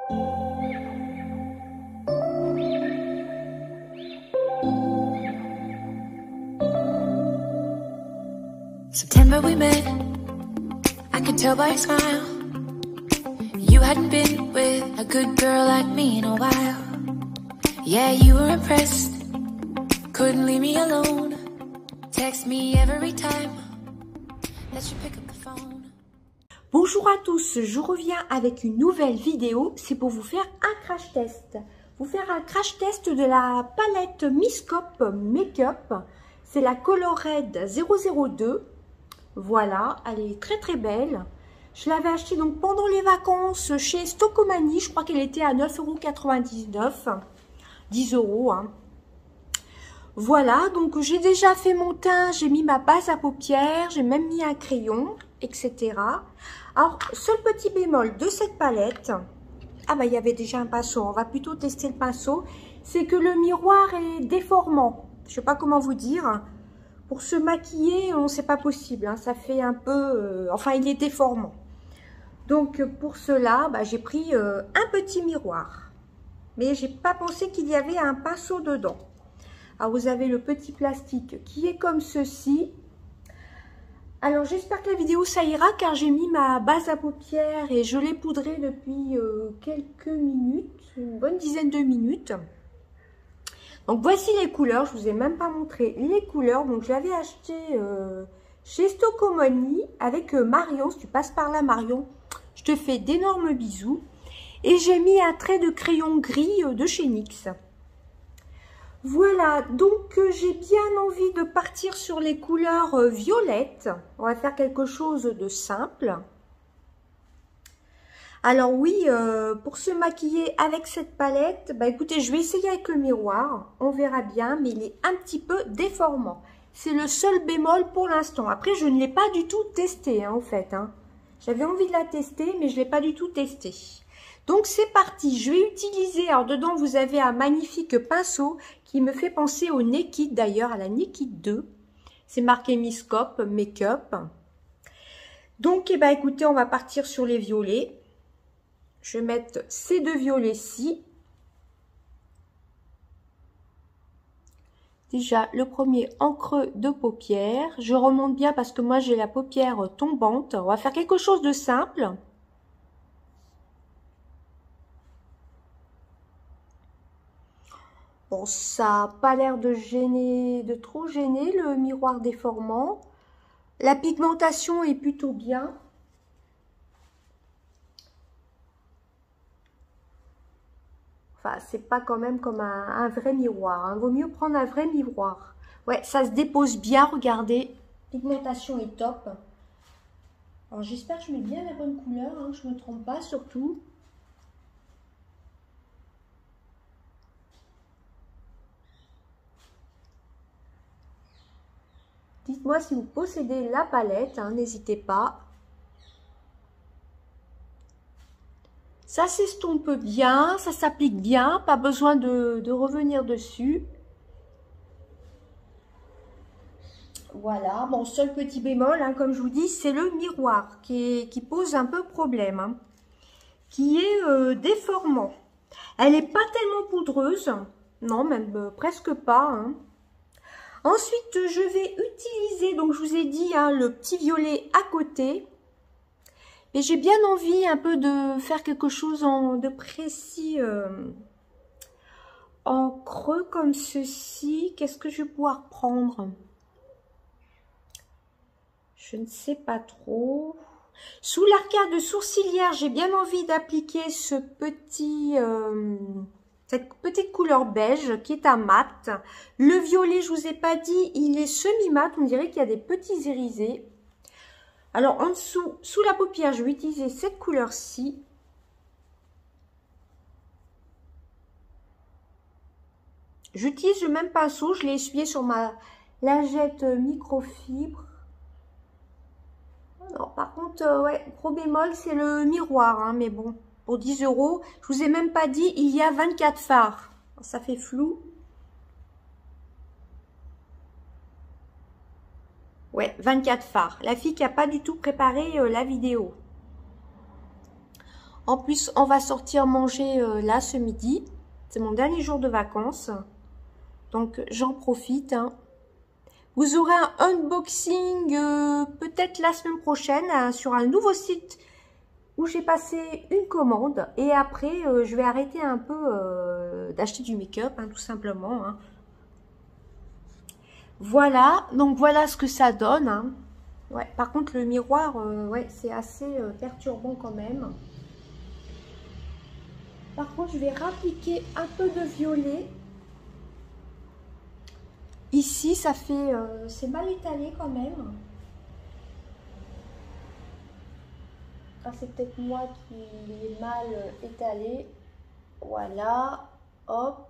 September we met, I could tell by your smile. You hadn't been with a good girl like me in a while. Yeah, you were impressed, couldn't leave me alone. Text me every time that you pick up the phone. Bonjour à tous, je reviens avec une nouvelle vidéo, c'est pour vous faire un crash test. Vous faire un crash test de la palette Miscope Make-up. C'est la Colored 002. Voilà, elle est très très belle. Je l'avais achetée donc pendant les vacances chez Stocomanie. Je crois qu'elle était à 9,99 €. 10 €. Hein. Voilà, donc j'ai déjà fait mon teint. J'ai mis ma base à paupières. J'ai même mis un crayon, etc. Alors, seul petit bémol de cette palette. Ah bah, il y avait déjà un pinceau. On va plutôt tester le pinceau. C'est que le miroir est déformant. Je ne sais pas comment vous dire. Pour se maquiller, c'est pas possible. Hein, ça fait un peu... enfin, il est déformant. Donc, pour cela, bah, j'ai pris un petit miroir. Mais j'ai pas pensé qu'il y avait un pinceau dedans. Alors, vous avez le petit plastique qui est comme ceci. Alors, j'espère que la vidéo, ça ira, car j'ai mis ma base à paupières et je l'ai poudrée depuis quelques minutes, une bonne dizaine de minutes. Donc voici les couleurs, je vous ai même pas montré les couleurs. Donc je l'avais acheté chez Stocomanie avec Marion. Si tu passes par là, Marion, je te fais d'énormes bisous. Et j'ai mis un trait de crayon gris de chez NYX. Voilà, donc j'ai bien envie de partir sur les couleurs violettes. On va faire quelque chose de simple. Alors oui, pour se maquiller avec cette palette, bah écoutez, je vais essayer avec le miroir, on verra bien, mais il est un petit peu déformant. C'est le seul bémol pour l'instant. Après, je ne l'ai pas du tout testé, hein, en fait. Hein. J'avais envie de la tester, mais je ne l'ai pas du tout testé. Donc c'est parti, je vais utiliser, alors dedans vous avez un magnifique pinceau qui me fait penser au Naked d'ailleurs, à la Naked 2. C'est marqué Miscope Make-up. Donc, eh ben, écoutez, on va partir sur les violets. Je vais mettre ces deux violets-ci. Déjà, le premier en creux de paupière. Je remonte bien parce que moi, j'ai la paupière tombante. On va faire quelque chose de simple. Bon, ça n'a pas l'air de gêner, de trop gêner le miroir déformant. La pigmentation est plutôt bien. Enfin, c'est pas quand même comme un vrai miroir. Hein. Vaut mieux prendre un vrai miroir. Ouais, ça se dépose bien, regardez. Pigmentation est top. Alors, j'espère que je mets bien la bonne couleur, hein, que je ne me trompe pas surtout. Dites-moi si vous possédez la palette, hein, n'hésitez pas. Ça s'estompe bien, ça s'applique bien, pas besoin de revenir dessus. Voilà, bon, seul petit bémol, hein, comme je vous dis, c'est le miroir qui pose un peu problème, hein, qui est déformant. Elle n'est pas tellement poudreuse, non, même presque pas. Hein. Ensuite, je vais utiliser, donc je vous ai dit, hein, le petit violet à côté. Et j'ai bien envie un peu de faire quelque chose de précis en creux comme ceci. Qu'est-ce que je vais pouvoir prendre? Je ne sais pas trop. Sous l'arcade sourcilière, j'ai bien envie d'appliquer ce petit, cette petite couleur beige qui est un mat. Le violet, je vous ai pas dit, il est semi-mat. On dirait qu'il y a des petits irisés. Alors, en dessous, sous la paupière, je vais utiliser cette couleur-ci. J'utilise le même pinceau, je l'ai essuyé sur ma lingette microfibre. Alors, par contre, ouais, gros bémol, c'est le miroir, hein, mais bon, pour 10 €, je vous ai même pas dit, il y a 24 fards. Ça fait flou. Ouais, 24 fards. La fille qui n'a pas du tout préparé la vidéo. En plus, on va sortir manger là ce midi. C'est mon dernier jour de vacances. Donc, j'en profite. Hein. Vous aurez un unboxing peut-être la semaine prochaine sur un nouveau site où j'ai passé une commande. Et après, je vais arrêter un peu d'acheter du make-up, hein, tout simplement. Hein. Voilà, donc voilà ce que ça donne. Hein. Ouais, par contre, le miroir, ouais, c'est assez perturbant quand même. Par contre, je vais rappliquer un peu de violet. Ici, ça fait, c'est mal étalé quand même. Ah, c'est peut-être moi qui l'ai mal étalé. Voilà, hop.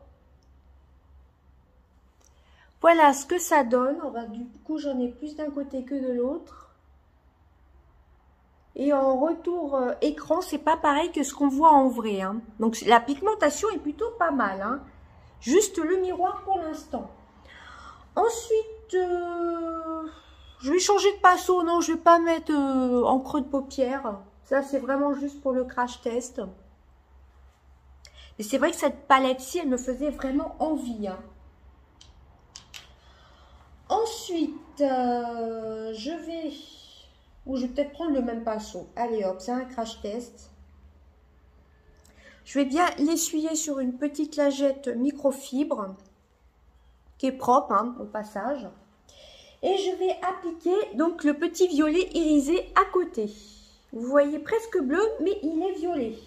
Voilà ce que ça donne. Du coup, j'en ai plus d'un côté que de l'autre. Et en retour écran, c'est pas pareil que ce qu'on voit en vrai. Hein. Donc, la pigmentation est plutôt pas mal. Hein. Juste le miroir pour l'instant. Ensuite, je vais changer de pinceau. Non, je vais pas mettre en creux de paupière. Ça, c'est vraiment juste pour le crash test. Et c'est vrai que cette palette-ci, elle me faisait vraiment envie. Hein. Ensuite, je vais peut-être prendre le même pinceau. Allez hop, c'est un crash test. Je vais bien l'essuyer sur une petite lingette microfibre qui est propre hein, au passage. Et je vais appliquer donc le petit violet irisé à côté. Vous voyez presque bleu, mais il est violet.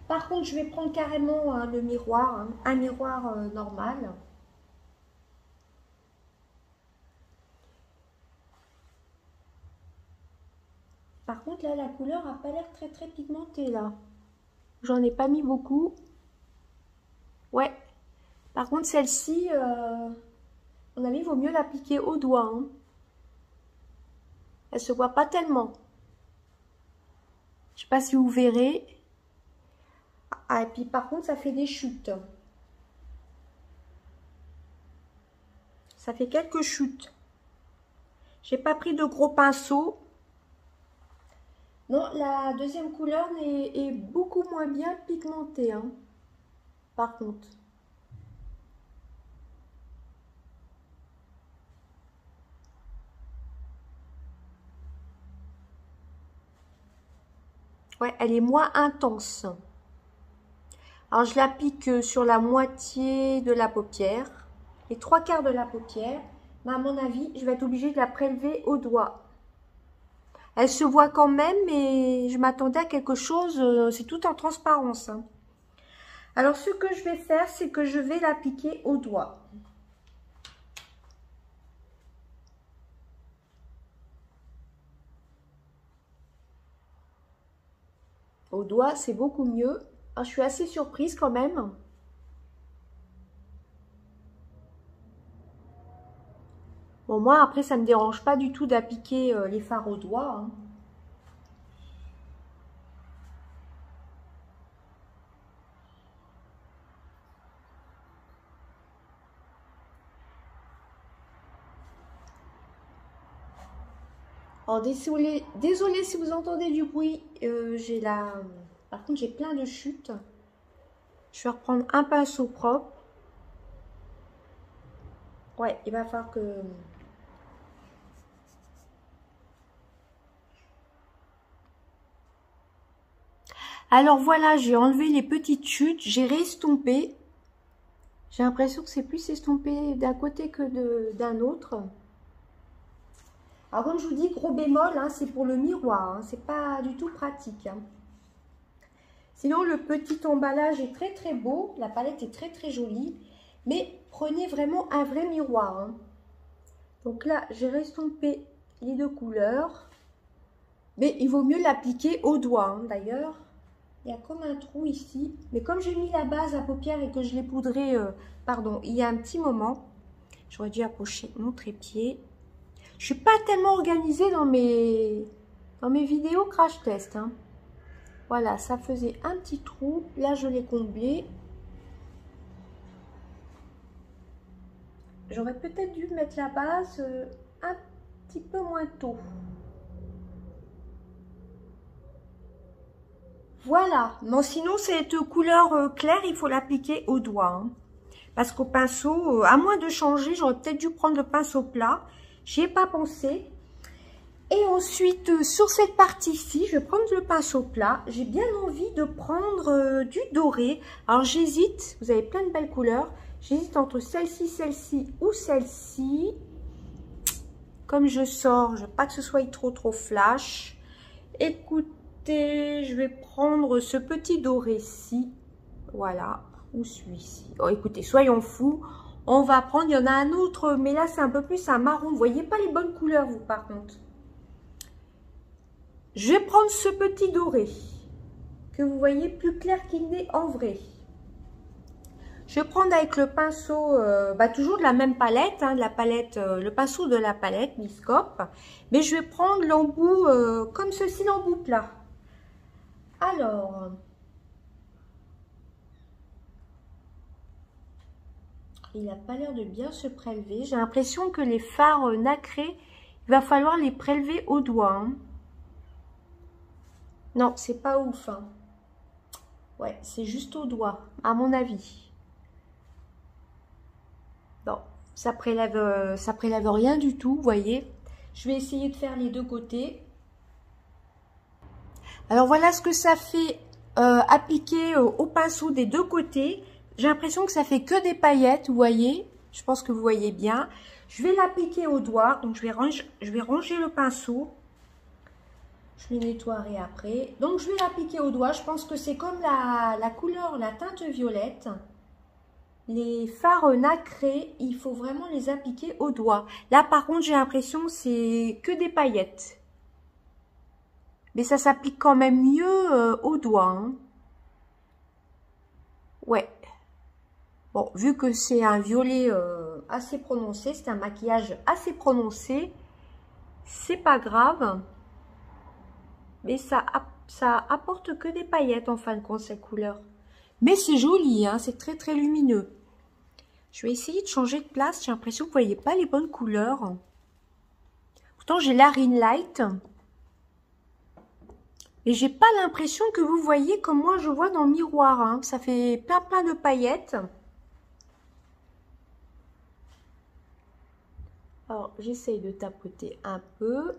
Par contre, je vais prendre carrément le miroir, hein, un miroir normal. Par contre, là, la couleur n'a pas l'air très pigmentée, là. J'en ai pas mis beaucoup. Ouais. Par contre, celle-ci, à mon avis, il vaut mieux l'appliquer au doigt. Hein. Elle se voit pas tellement. Je sais pas si vous verrez. Ah, et puis par contre, ça fait des chutes. Ça fait quelques chutes. J'ai pas pris de gros pinceaux. Non, la deuxième couleur est beaucoup moins bien pigmentée. Hein, par contre. Ouais, elle est moins intense. Alors, je l'applique sur la moitié de la paupière, les 3/4 de la paupière. Mais à mon avis, je vais être obligée de la prélever au doigt. Elle se voit quand même, mais je m'attendais à quelque chose, c'est tout en transparence. Hein. Alors, ce que je vais faire, c'est que je vais l'appliquer au doigt. Au doigt, c'est beaucoup mieux. Alors, je suis assez surprise quand même. Bon, moi, après, ça ne me dérange pas du tout d'appliquer les fards au doigt. Hein. Alors, désolé si vous entendez du bruit. Par contre, j'ai plein de chutes. Je vais reprendre un pinceau propre. Ouais, il va falloir que... Alors voilà, j'ai enlevé les petites chutes, j'ai réestompé. J'ai l'impression que c'est plus estompé d'un côté que d'un autre. Alors comme je vous dis, gros bémol, hein, c'est pour le miroir, hein, c'est pas du tout pratique. Hein. Sinon, le petit emballage est très beau, la palette est très jolie, mais prenez vraiment un vrai miroir. Hein. Donc là, j'ai restompé les deux couleurs, mais il vaut mieux l'appliquer au doigt hein, d'ailleurs. Il y a comme un trou ici, mais comme j'ai mis la base à paupières et que je l'ai poudré, pardon, il y a un petit moment, j'aurais dû approcher mon trépied. Je suis pas tellement organisée dans mes vidéos crash test. Hein. Voilà, ça faisait un petit trou. Là, je l'ai comblé. J'aurais peut-être dû mettre la base un petit peu moins tôt. Voilà. Non, sinon, cette couleur claire, il faut l'appliquer au doigt. Hein. Parce qu'au pinceau, à moins de changer, j'aurais peut-être dû prendre le pinceau plat. J'y ai pas pensé. Et ensuite, sur cette partie-ci, je vais prendre le pinceau plat. J'ai bien envie de prendre du doré. Alors, j'hésite. Vous avez plein de belles couleurs. J'hésite entre celle-ci ou celle-ci. Comme je sors, je veux pas que ce soit trop flash. Écoutez, je vais prendre ce petit doré-ci. Voilà. Ou celui-ci. Oh, écoutez, soyons fous. On va prendre, il y en a un autre, mais là, c'est un peu plus un marron. Vous voyez pas les bonnes couleurs, vous, par contre. Je vais prendre ce petit doré, que vous voyez plus clair qu'il n'est en vrai. Je vais prendre avec le pinceau, toujours de la même palette, hein, de la palette, le pinceau de la palette Miscope. Mais je vais prendre l'embout comme ceci, l'embout plat. Alors, il n'a pas l'air de bien se prélever. J'ai l'impression que les fards nacrés, il va falloir les prélever au doigt. Hein. Non, c'est pas ouf. Hein. Ouais, c'est juste au doigt, à mon avis. Non, ça prélève rien du tout, vous voyez. Je vais essayer de faire les deux côtés. Alors voilà ce que ça fait appliquer au pinceau des deux côtés. J'ai l'impression que ça fait que des paillettes, vous voyez. Je pense que vous voyez bien. Je vais l'appliquer au doigt, donc je vais ranger le pinceau. Je le nettoierai après. Donc, je vais l'appliquer au doigt. Je pense que c'est comme la couleur, la teinte violette. Les fards nacrés, il faut vraiment les appliquer au doigt. Là, par contre, j'ai l'impression que c'est que des paillettes. Mais ça s'applique quand même mieux au doigt. Hein. Ouais. Bon, vu que c'est un violet assez prononcé, c'est un maquillage assez prononcé, c'est pas grave. Mais ça apporte que des paillettes en fin de compte, cette couleur. Mais c'est joli, hein, c'est très lumineux. Je vais essayer de changer de place. J'ai l'impression que vous ne voyez pas les bonnes couleurs. Pourtant, j'ai la Ring Light. Et j'ai pas l'impression que vous voyez comme moi je vois dans le miroir. Hein. Ça fait plein de paillettes. Alors, j'essaye de tapoter un peu.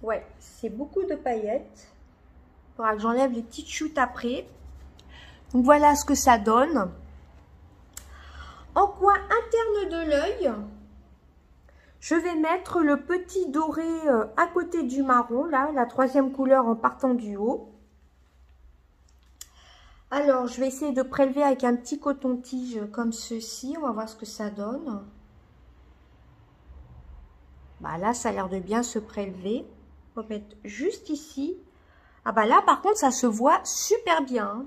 Ouais, c'est beaucoup de paillettes. Il faudra que j'enlève les petites chutes après. Donc, voilà ce que ça donne. En coin interne de l'œil, je vais mettre le petit doré à côté du marron, là, la troisième couleur en partant du haut. Alors, je vais essayer de prélever avec un petit coton-tige comme ceci. On va voir ce que ça donne. Bah, là, ça a l'air de bien se prélever. On va mettre juste ici. Ah bah là, par contre, ça se voit super bien.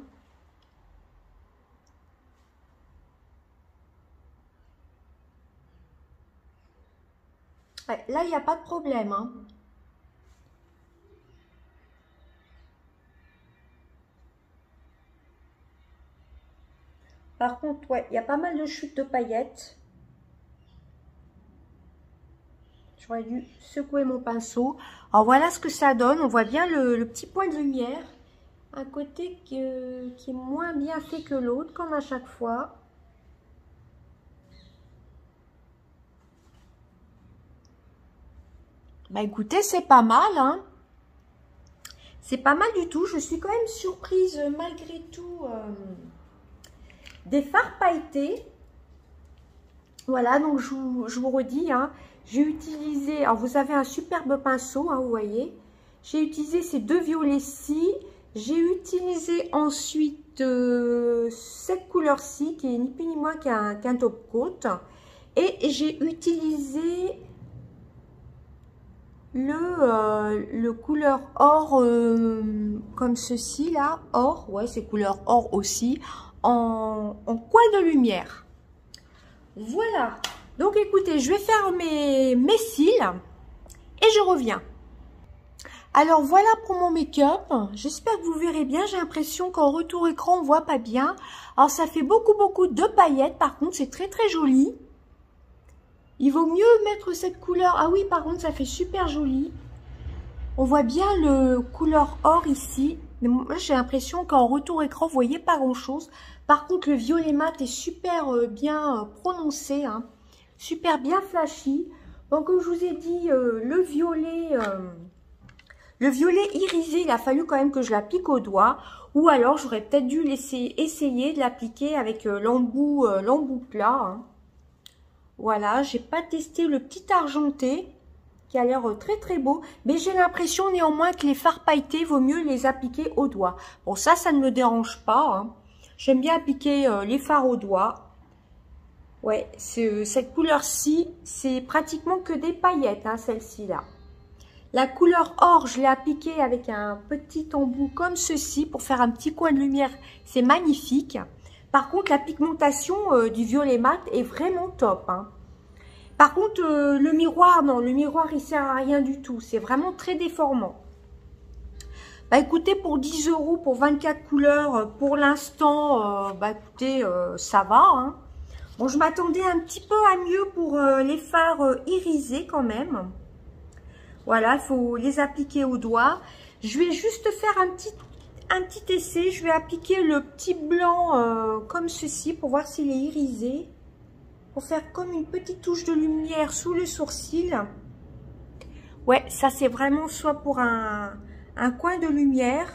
Ouais, là, il n'y a pas de problème. Hein. Par contre, ouais, il y a pas mal de chutes de paillettes. J'aurais dû secouer mon pinceau. Alors voilà ce que ça donne. On voit bien le petit point de lumière. Un côté qui est moins bien fait que l'autre, comme à chaque fois. Bah écoutez, c'est pas mal, hein. C'est pas mal du tout. Je suis quand même surprise malgré tout des fards pailletés. Voilà, donc je vous redis, hein. J'ai utilisé, alors vous avez un superbe pinceau, hein, vous voyez. J'ai utilisé ces deux violets-ci. J'ai utilisé ensuite cette couleur-ci, qui est ni plus ni moins qu'un top coat. Et j'ai utilisé le couleur or, comme ceci, là. Or, ouais, c'est couleur or aussi, en coin de lumière. Voilà. Donc, écoutez, je vais faire mes cils et je reviens. Alors, voilà pour mon make-up. J'espère que vous verrez bien. J'ai l'impression qu'en retour écran, on voit pas bien. Alors, ça fait beaucoup de paillettes. Par contre, c'est très joli. Il vaut mieux mettre cette couleur. Ah oui, par contre, ça fait super joli. On voit bien le couleur or ici. Mais moi, j'ai l'impression qu'en retour écran, vous voyez pas grand-chose. Par contre, le violet mat est super bien prononcé. Hein. Super bien flashy. Donc, comme je vous ai dit, le violet irisé, il a fallu quand même que je l'applique au doigt. Ou alors, j'aurais peut-être dû essayer de l'appliquer avec l'embout plat. Hein. Voilà, j'ai pas testé le petit argenté qui a l'air très très beau. Mais j'ai l'impression néanmoins que les fards pailletés, vaut mieux les appliquer au doigt. Bon, ça ne me dérange pas. Hein. J'aime bien appliquer les fards au doigt. Ouais, cette couleur-ci, c'est pratiquement que des paillettes, hein, celle-ci là. La couleur or, je l'ai appliquée avec un petit embout comme ceci pour faire un petit coin de lumière. C'est magnifique. Par contre, la pigmentation du violet mat est vraiment top. Hein. Par contre, le miroir, non, le miroir, il sert à rien du tout. C'est vraiment très déformant. Bah écoutez, pour 10 € pour 24 couleurs, pour l'instant, bah écoutez, ça va. Hein. Bon, je m'attendais un petit peu à mieux pour les fards irisés quand même. Voilà, il faut les appliquer au doigt. Je vais juste faire un petit essai. Je vais appliquer le petit blanc comme ceci pour voir s'il est irisé. Pour faire comme une petite touche de lumière sous le sourcil. Ouais, ça c'est vraiment soit pour un coin de lumière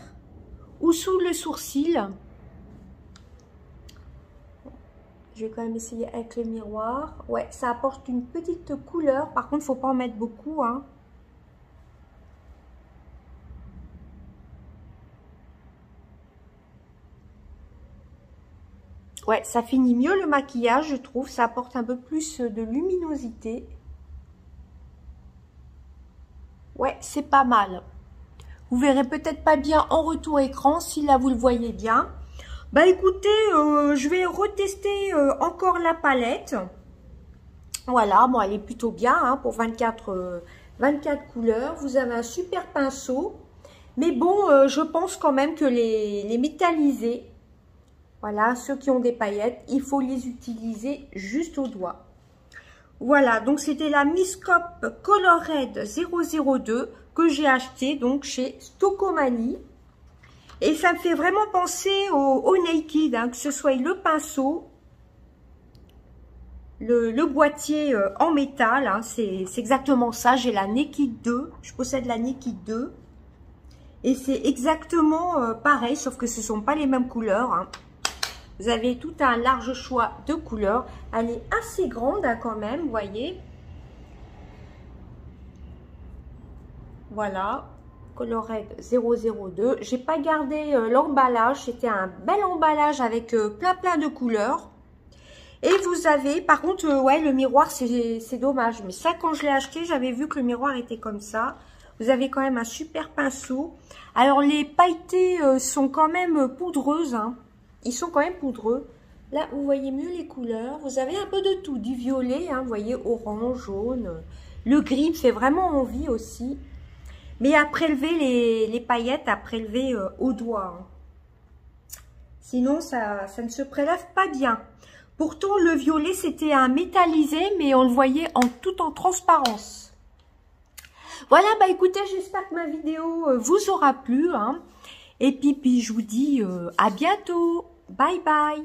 ou sous le sourcil. Je vais quand même essayer avec le miroir. Ouais, ça apporte une petite couleur. Par contre, il ne faut pas en mettre beaucoup. Hein. Ouais, ça finit mieux le maquillage, je trouve. Ça apporte un peu plus de luminosité. Ouais, c'est pas mal. Vous verrez peut-être pas bien en retour écran, si là vous le voyez bien. Bah écoutez, je vais retester encore la palette. Voilà, bon, elle est plutôt bien hein, pour 24 couleurs. Vous avez un super pinceau. Mais bon, je pense quand même que les métallisés, voilà, ceux qui ont des paillettes, il faut les utiliser juste au doigt. Voilà, donc c'était la Miscope Color Red 002 que j'ai acheté donc chez Stocomanie. Et ça me fait vraiment penser au Naked, hein, que ce soit le pinceau, le boîtier en métal, hein, c'est exactement ça. J'ai la Naked 2, je possède la Naked 2. Et c'est exactement pareil, sauf que ce ne sont pas les mêmes couleurs. Hein. Vous avez tout un large choix de couleurs. Elle est assez grande hein, quand même, vous voyez. Voilà, Color Red 002. J'ai pas gardé l'emballage. C'était un bel emballage avec plein de couleurs. Et vous avez, par contre, ouais, le miroir, c'est dommage. Mais ça, quand je l'ai acheté, j'avais vu que le miroir était comme ça. Vous avez quand même un super pinceau. Alors, les pailletés sont quand même poudreuses. Hein. Ils sont quand même poudreux. Là, vous voyez mieux les couleurs. Vous avez un peu de tout. Du violet, hein, vous voyez, orange, jaune. Le gris fait vraiment envie aussi. Mais à prélever les paillettes, à prélever au doigt. Hein. Sinon, ça ne se prélève pas bien. Pourtant, le violet, c'était un métallisé, mais on le voyait tout en transparence. Voilà, bah écoutez, j'espère que ma vidéo vous aura plu. Hein. Et puis, je vous dis à bientôt. Bye bye.